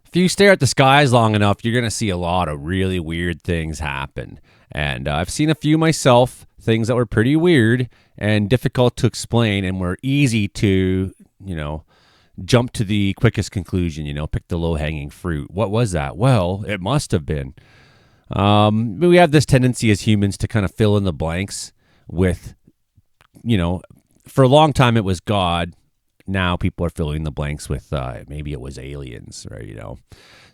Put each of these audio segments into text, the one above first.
If you stare at the skies long enough, you're going to see a lot of really weird things happen. And I've seen a few myself, things that were pretty weird and difficult to explain and were easy to, jump to the quickest conclusion, pick the low-hanging fruit. What was that? Well, it must have been. We have this tendency as humans to kind of fill in the blanks with, for a long time it was God. Now people are filling the blanks with maybe it was aliens, right?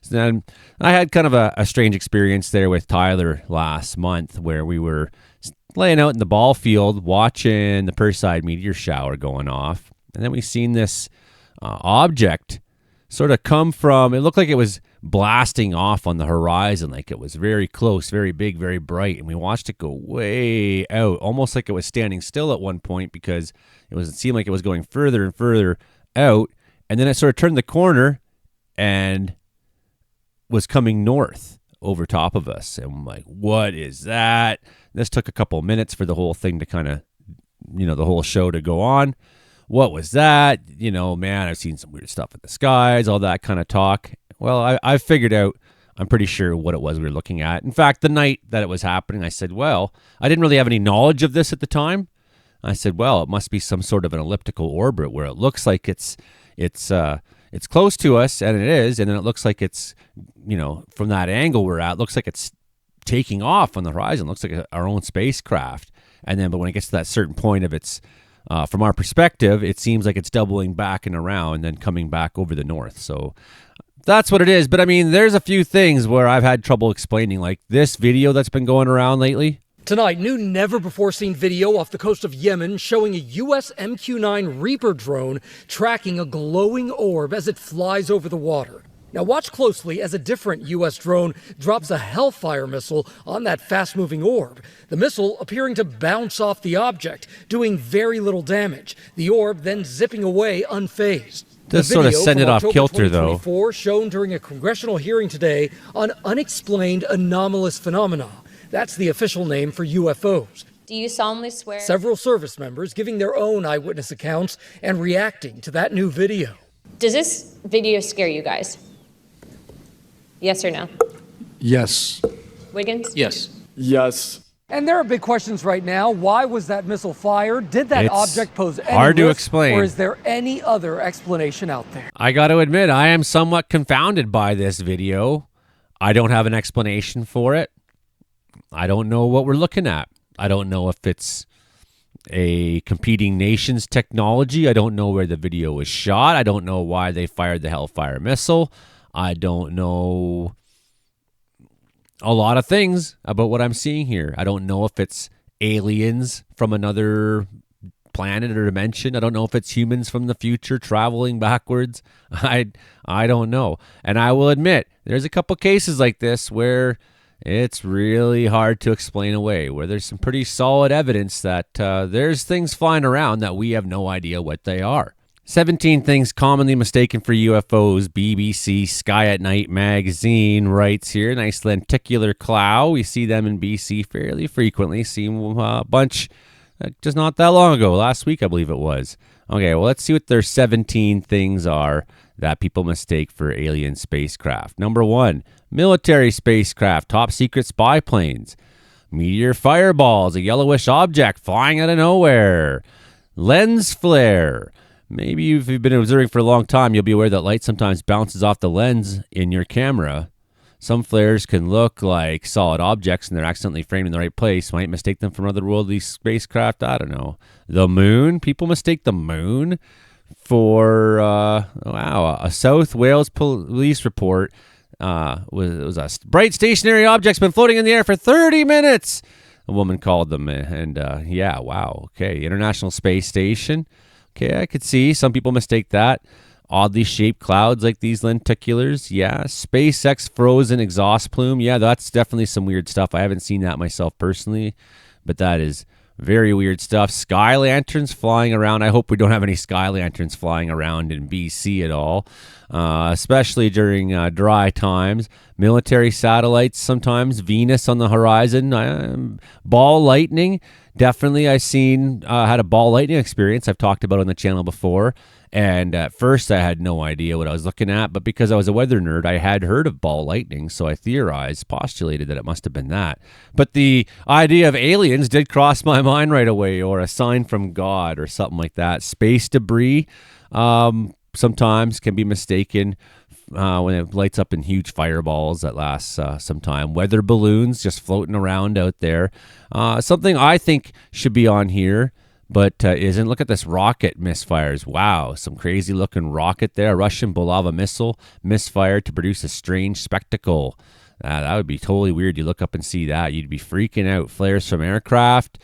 So then I had kind of a strange experience there with Tyler last month where we were laying out in the ball field watching the Perseid meteor shower going off. And then we seen this object sort of come from, it looked like it was blasting off on the horizon, like it was very close, very big, very bright. And we watched it go way out, almost like it was standing still at one point because it seemed like it was going further and further out. And then it sort of turned the corner and was coming north over top of us. And I'm like, what is that? This took a couple of minutes for the whole thing to kind of, the whole show to go on. What was that? Man, I've seen some weird stuff in the skies, all that kind of talk. Well, I figured out, I'm pretty sure what it was we were looking at. In fact, the night that it was happening, I said, well, I didn't really have any knowledge of this at the time. I said, well, it must be some sort of an elliptical orbit where it looks like it's close to us, and it is, and then it looks like it's, from that angle we're at, looks like it's taking off on the horizon, looks like our own spacecraft. And then, but when it gets to that certain point of its, from our perspective, it seems like it's doubling back and around and then coming back over the north. So that's what it is. But I mean, there's a few things where I've had trouble explaining, like this video that's been going around lately. Tonight, new never-before-seen video off the coast of Yemen showing a U.S. MQ-9 Reaper drone tracking a glowing orb as it flies over the water. Now watch closely as a different U.S. drone drops a Hellfire missile on that fast-moving orb. The missile appearing to bounce off the object, doing very little damage. The orb then zipping away unfazed. Does sort of send it off kilter, though. Shown during a congressional hearing today on unexplained anomalous phenomena. That's the official name for UFOs. Do you solemnly swear? Several service members giving their own eyewitness accounts and reacting to that new video. Does this video scare you guys? Yes or no? Yes. Wiggins? Yes. Yes. And there are big questions right now. Why was that missile fired? Did that object pose any hard to risk, explain. or is there any other explanation out there? I got to admit, I am somewhat confounded by this video. I don't have an explanation for it. I don't know what we're looking at. I don't know if it's a competing nation's technology. I don't know where the video was shot. I don't know why they fired the Hellfire missile. I don't know a lot of things about what I'm seeing here. I don't know if it's aliens from another planet or dimension. I don't know if it's humans from the future traveling backwards. I don't know. And I will admit, there's a couple cases like this where it's really hard to explain away, where there's some pretty solid evidence that there's things flying around that we have no idea what they are. 17 things commonly mistaken for UFOs. BBC Sky at Night magazine writes here. Nice lenticular cloud. We see them in BC fairly frequently. Seen a bunch just not that long ago. Last week, I believe it was. Okay, well, let's see what their 17 things are that people mistake for alien spacecraft. Number 1, military spacecraft, top secret spy planes. Meteor fireballs, a yellowish object flying out of nowhere. Lens flare. Maybe if you've been observing for a long time, you'll be aware that light sometimes bounces off the lens in your camera. Some flares can look like solid objects and they're accidentally framed in the right place. Might mistake them for otherworldly spacecraft. I don't know. The moon. People mistake the moon for, a South Wales police report. Was a bright stationary object's been floating in the air for 30 minutes. A woman called them, and wow. Okay, International Space Station. Okay, I could see some people mistake that. Oddly shaped clouds like these lenticulars. Yeah, SpaceX frozen exhaust plume. Yeah, that's definitely some weird stuff. I haven't seen that myself personally, but that is very weird stuff. Sky lanterns flying around. I hope we don't have any sky lanterns flying around in BC at all, especially during dry times. Military satellites sometimes. Venus on the horizon. Ball lightning. Definitely, I've seen, had a ball lightning experience I've talked about on the channel before. And at first, I had no idea what I was looking at, but because I was a weather nerd, I had heard of ball lightning, so I postulated that it must have been that. But the idea of aliens did cross my mind right away, or a sign from God, or something like that. Space debris sometimes can be mistaken when it lights up in huge fireballs that last some time. Weather balloons just floating around out there. Something I think should be on here, but isn't. Look at this rocket misfires. Wow, some crazy looking rocket there. A Russian Bulava missile misfired to produce a strange spectacle. That would be totally weird. You look up and see that, you'd be freaking out. Flares from aircraft.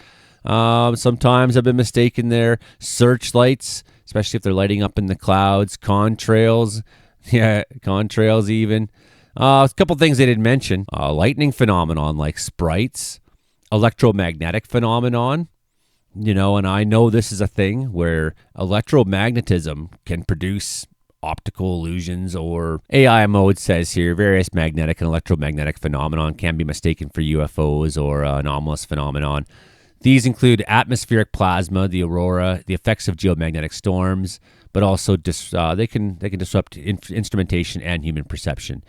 Sometimes I've been mistaken there. Searchlights, especially if they're lighting up in the clouds. Contrails. Yeah, contrails even. A couple things they didn't mention. Lightning phenomenon like sprites. Electromagnetic phenomenon. And I know this is a thing where electromagnetism can produce optical illusions, or AI mode says here, various magnetic and electromagnetic phenomenon can be mistaken for UFOs or anomalous phenomenon. These include atmospheric plasma, the aurora, the effects of geomagnetic storms, but also they can disrupt instrumentation and human perception.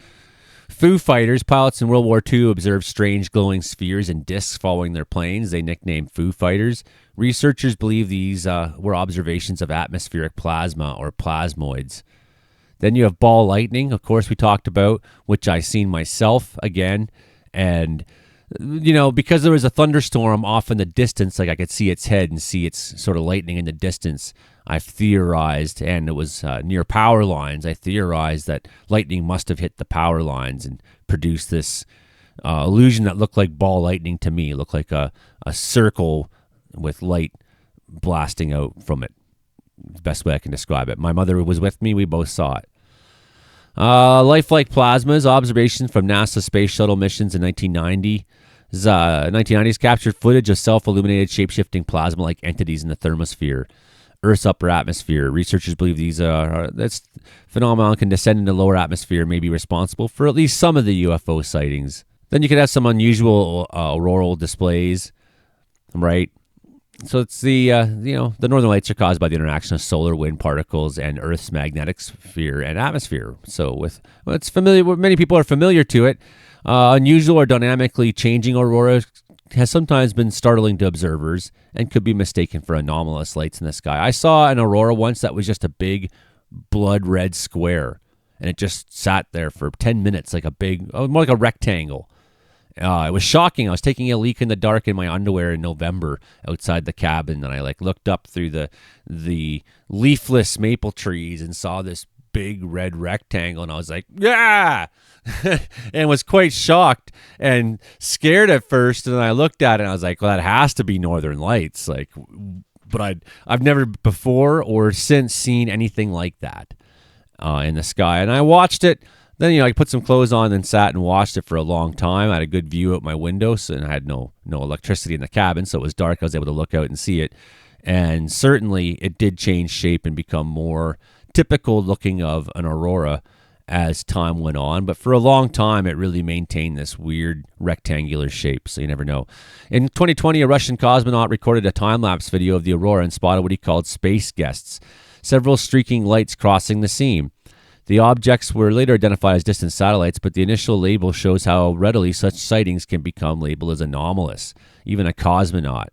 Foo Fighters, pilots in World War II observed strange glowing spheres and discs following their planes. They nicknamed Foo Fighters. Researchers believe these were observations of atmospheric plasma or plasmoids. Then you have ball lightning, of course, we talked about, which I seen myself again. And, because there was a thunderstorm off in the distance, like I could see its head and see its sort of lightning in the distance, I've theorized, and it was near power lines, I theorized that lightning must have hit the power lines and produced this illusion that looked like ball lightning to me. It looked like a circle with light blasting out from it. Best way I can describe it. My mother was with me. We both saw it. Lifelike plasmas, observations from NASA Space Shuttle missions in 1990. 1990s captured footage of self-illuminated shape-shifting plasma-like entities in the thermosphere, Earth's upper atmosphere. Researchers believe this phenomenon can descend into lower atmosphere, may be responsible for at least some of the UFO sightings. Then you could have some unusual auroral displays, right? So it's the northern lights are caused by the interaction of solar wind particles and Earth's magnetic sphere and atmosphere. So it's familiar. Many people are familiar to it. Unusual or dynamically changing aurora has sometimes been startling to observers and could be mistaken for anomalous lights in the sky. I saw an aurora once that was just a big blood red square, and it just sat there for 10 minutes like more like a rectangle. It was shocking. I was taking a leak in the dark in my underwear in November outside the cabin, and I looked up through the leafless maple trees and saw this big red rectangle, and I was like, yeah, and was quite shocked and scared at first. And then I looked at it and I was like, well, that has to be northern lights. But I've never before or since seen anything like that in the sky. And I watched it. Then, I put some clothes on and sat and watched it for a long time. I had a good view out my window, and I had no electricity in the cabin, so it was dark. I was able to look out and see it. And certainly it did change shape and become more typical looking of an aurora as time went on. But for a long time, it really maintained this weird rectangular shape, so you never know. In 2020, a Russian cosmonaut recorded a time-lapse video of the aurora and spotted what he called space guests, several streaking lights crossing the scene. The objects were later identified as distant satellites, but the initial label shows how readily such sightings can become labeled as anomalous. Even a cosmonaut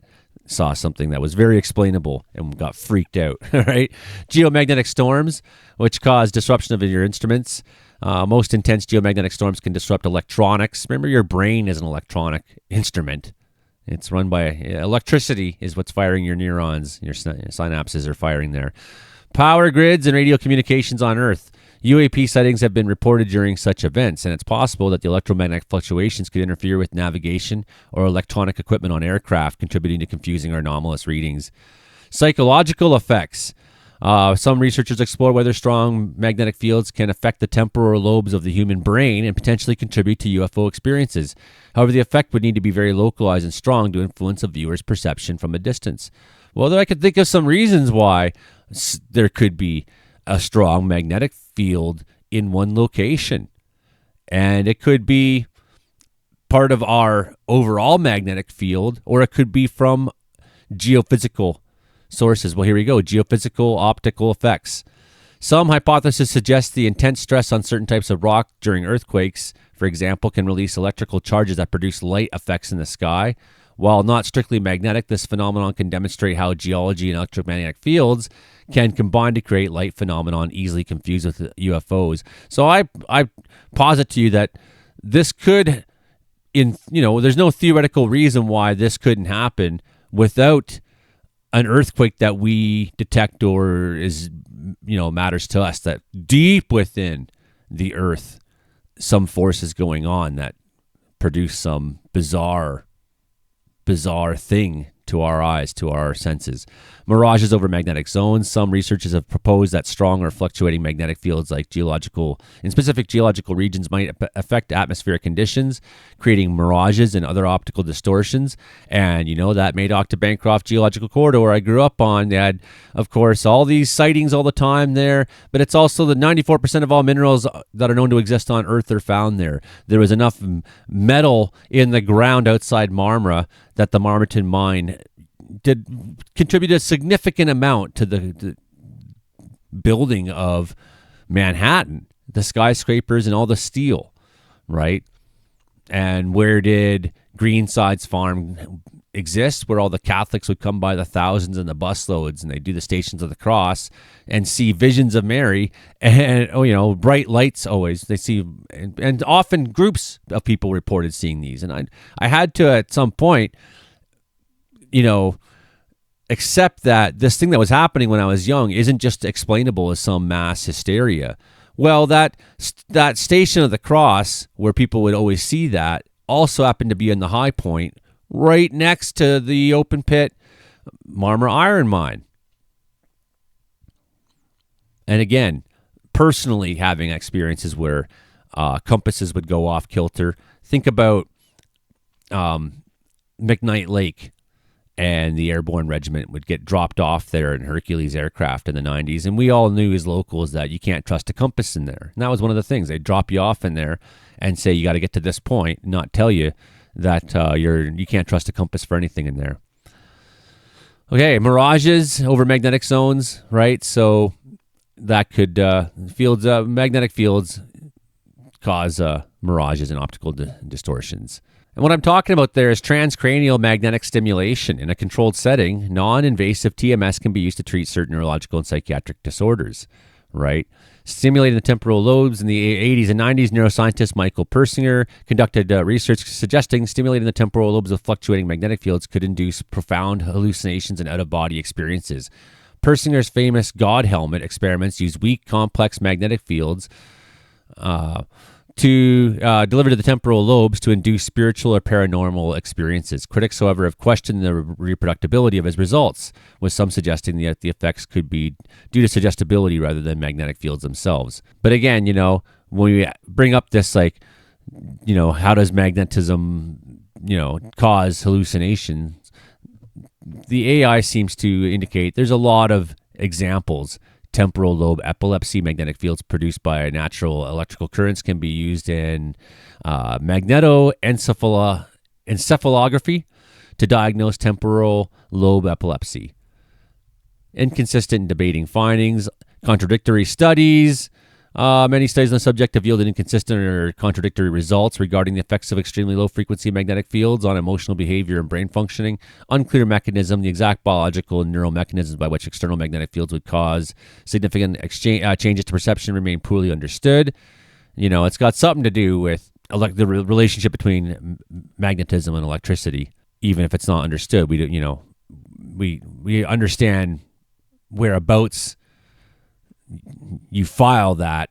saw something that was very explainable and got freaked out, right? Geomagnetic storms, which cause disruption of your instruments. Most intense geomagnetic storms can disrupt electronics. Remember, your brain is an electronic instrument. It's run by electricity is what's firing your neurons. Your synapses are firing there. Power grids and radio communications on Earth. UAP sightings have been reported during such events, and it's possible that the electromagnetic fluctuations could interfere with navigation or electronic equipment on aircraft, contributing to confusing or anomalous readings. Psychological effects. Some researchers explore whether strong magnetic fields can affect the temporal lobes of the human brain and potentially contribute to UFO experiences. However, the effect would need to be very localized and strong to influence a viewer's perception from a distance. Well, I could think of some reasons why there could be a strong magnetic field in one location. And it could be part of our overall magnetic field, or it could be from geophysical sources. Well, here we go. Geophysical optical effects. Some hypotheses suggest the intense stress on certain types of rock during earthquakes, for example, can release electrical charges that produce light effects in the sky. While not strictly magnetic, this phenomenon can demonstrate how geology and electromagnetic fields can combine to create light phenomenon easily confused with UFOs. So I posit to you that this could, there's no theoretical reason why this couldn't happen without an earthquake that we detect or is, matters to us, that deep within the earth, some force is going on that produce some bizarre thing to our eyes, to our senses. Mirages over magnetic zones. Some researchers have proposed that strong or fluctuating magnetic fields in specific geological regions might affect atmospheric conditions, creating mirages and other optical distortions. And, that Madoc to Bancroft geological corridor I grew up on, they had, of course, all these sightings all the time there, but it's also the 94% of all minerals that are known to exist on Earth are found there. There was enough metal in the ground outside Marmara that the Marmaton mine did contribute a significant amount to the building of Manhattan, the skyscrapers and all the steel, right? And where did Greenside's farm exist, where all the Catholics would come by the thousands and the busloads, and they do the Stations of the Cross and see visions of Mary and bright lights always they see, and often groups of people reported seeing these. And I had to at some point accept that this thing that was happening when I was young isn't just explainable as some mass hysteria. Well, that Station of the Cross where people would always see that also happened to be in the high point right next to the open pit Marmara iron mine. And again, personally having experiences where compasses would go off kilter. Think about McKnight Lake, and the airborne regiment would get dropped off there in Hercules aircraft in the 90s. And we all knew as locals that you can't trust a compass in there. And that was one of the things. They'd drop you off in there and say, you got to get to this point, not tell you that you can't trust a compass for anything in there. Okay, mirages over magnetic zones, right? So that could, magnetic fields cause mirages and optical distortions. And what I'm talking about there is transcranial magnetic stimulation. In a controlled setting, non-invasive TMS can be used to treat certain neurological and psychiatric disorders, right? Stimulating the temporal lobes in the 80s and 90s, neuroscientist Michael Persinger conducted research suggesting stimulating the temporal lobes with fluctuating magnetic fields could induce profound hallucinations and out-of-body experiences. Persinger's famous God helmet experiments used weak, complex magnetic fields to deliver to the temporal lobes to induce spiritual or paranormal experiences. Critics, however, have questioned the reproducibility of his results, with some suggesting that the effects could be due to suggestibility rather than magnetic fields themselves. But again, when we bring up this, how does magnetism, cause hallucinations? The AI seems to indicate there's a lot of examples. Temporal lobe epilepsy, magnetic fields produced by natural electrical currents can be used in magnetoencephalography to diagnose temporal lobe epilepsy. Inconsistent and debating findings, contradictory studies. Many studies on the subject have yielded inconsistent or contradictory results regarding the effects of extremely low-frequency magnetic fields on emotional behavior and brain functioning. Unclear mechanism, the exact biological and neural mechanisms by which external magnetic fields would cause significant changes to perception remain poorly understood. It's got something to do with the relationship between magnetism and electricity, even if it's not understood. We understand whereabouts you file that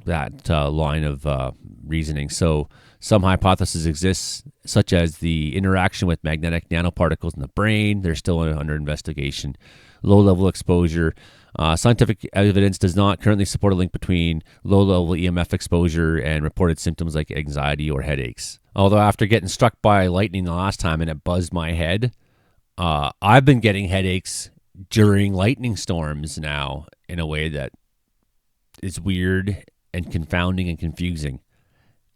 line of reasoning. So some hypotheses exist, such as the interaction with magnetic nanoparticles in the brain. They're still under investigation. Low-level exposure. Scientific evidence does not currently support a link between low-level EMF exposure and reported symptoms like anxiety or headaches. Although after getting struck by lightning the last time and it buzzed my head, I've been getting headaches during lightning storms now in a way that is weird and confounding and confusing,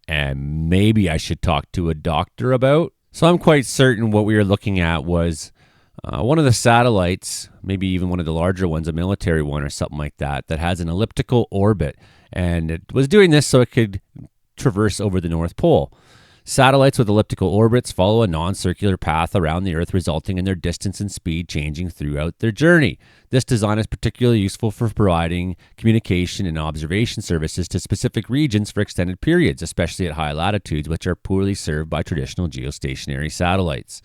and maybe I should talk to a doctor about. So I'm quite certain what we were looking at was One of the satellites, maybe even one of the larger ones, a military one or something like that, that has an elliptical orbit. And it was doing this so it could traverse over the North Pole. Satellites with elliptical orbits follow a non-circular path around the Earth, resulting in their distance and speed changing throughout their journey. This design is particularly useful for providing communication and observation services to specific regions for extended periods, especially at high latitudes, which are poorly served by traditional geostationary satellites.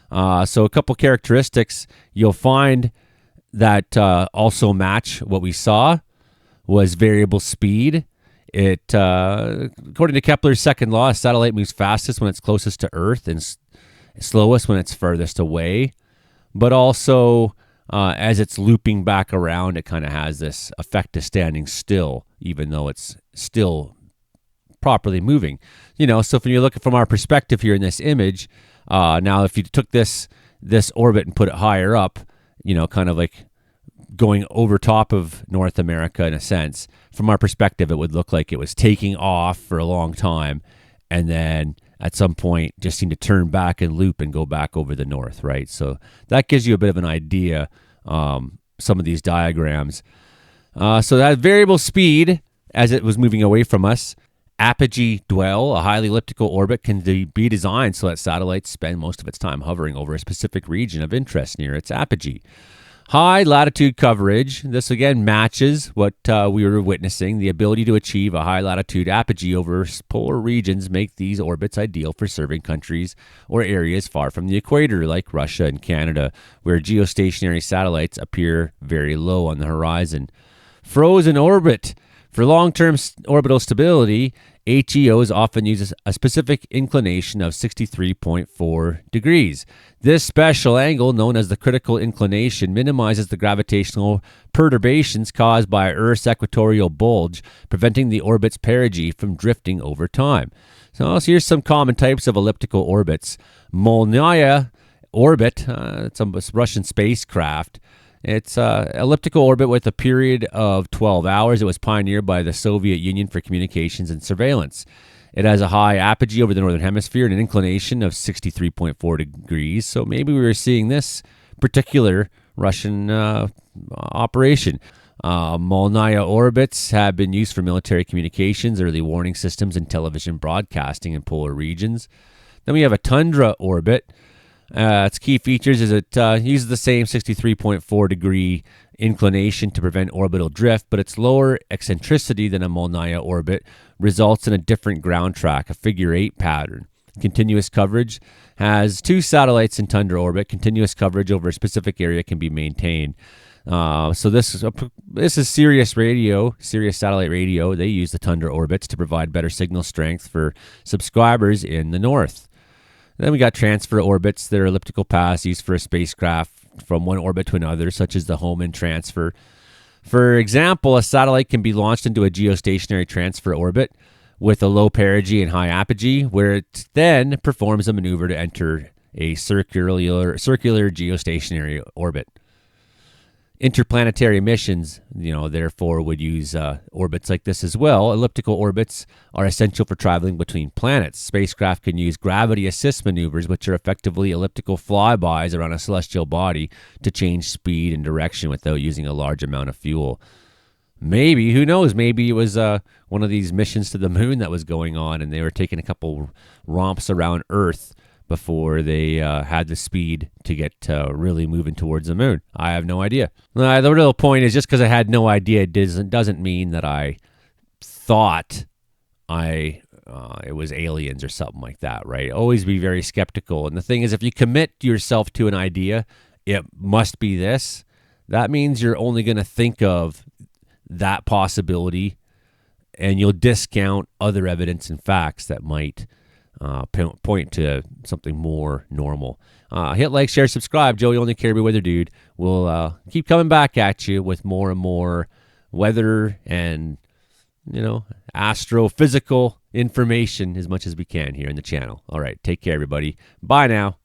So a couple characteristics you'll find that also match what we saw was variable speed. It, according to Kepler's second law, a satellite moves fastest when it's closest to Earth and slowest when it's furthest away. But also, as it's looping back around, it kind of has this effect of standing still, even though it's still properly moving. So if you're looking from our perspective here in this image, now if you took this orbit and put it higher up, kind of like going over top of North America in a sense, from our perspective, it would look like it was taking off for a long time and then at some point just seemed to turn back and loop and go back over the north, right? So that gives you a bit of an idea, some of these diagrams. So that variable speed as it was moving away from us, apogee dwell, a highly elliptical orbit, can be designed so that satellites spend most of its time hovering over a specific region of interest near its apogee. High latitude coverage, this again matches what we were witnessing. The ability to achieve a high latitude apogee over polar regions make these orbits ideal for serving countries or areas far from the equator, like Russia and Canada, where geostationary satellites appear very low on the horizon. Frozen orbit. For long-term orbital stability, HEOs often use a specific inclination of 63.4 degrees. This special angle, known as the critical inclination, minimizes the gravitational perturbations caused by Earth's equatorial bulge, preventing the orbit's perigee from drifting over time. So here's some common types of elliptical orbits. Molniya orbit, it's a Russian spacecraft. It's an elliptical orbit with a period of 12 hours. It was pioneered by the Soviet Union for communications and surveillance. It has a high apogee over the northern hemisphere and an inclination of 63.4 degrees. So maybe we were seeing this particular Russian operation. Molniya orbits have been used for military communications, early warning systems, and television broadcasting in polar regions. Then we have a tundra orbit. Its key features is it uses the same 63.4 degree inclination to prevent orbital drift, but its lower eccentricity than a Molniya orbit results in a different ground track, a figure 8 pattern. Continuous coverage has 2 satellites in tundra orbit. Continuous coverage over a specific area can be maintained. So this is Sirius radio, Sirius satellite radio. They use the tundra orbits to provide better signal strength for subscribers in the north. Then we got transfer orbits. They're elliptical paths used for a spacecraft from one orbit to another, such as the Hohmann transfer. For example, a satellite can be launched into a geostationary transfer orbit with a low perigee and high apogee, where it then performs a maneuver to enter a circular geostationary orbit. Interplanetary missions, therefore would use orbits like this as well. Elliptical orbits are essential for traveling between planets. Spacecraft can use gravity assist maneuvers, which are effectively elliptical flybys around a celestial body to change speed and direction without using a large amount of fuel. Maybe, who knows, maybe it was one of these missions to the moon that was going on and they were taking a couple romps around Earth before they had the speed to get really moving towards the moon. I have no idea. The real point is just because I had no idea doesn't mean that I thought it was aliens or something like that, right? Always be very skeptical. And the thing is, if you commit yourself to an idea, it must be this. That means you're only going to think of that possibility and you'll discount other evidence and facts that might point to something more normal. Hit like, share, subscribe. Joey Only Caribou Weather Dude. We'll keep coming back at you with more and more weather and, astrophysical information as much as we can here in the channel. All right, take care, everybody. Bye now.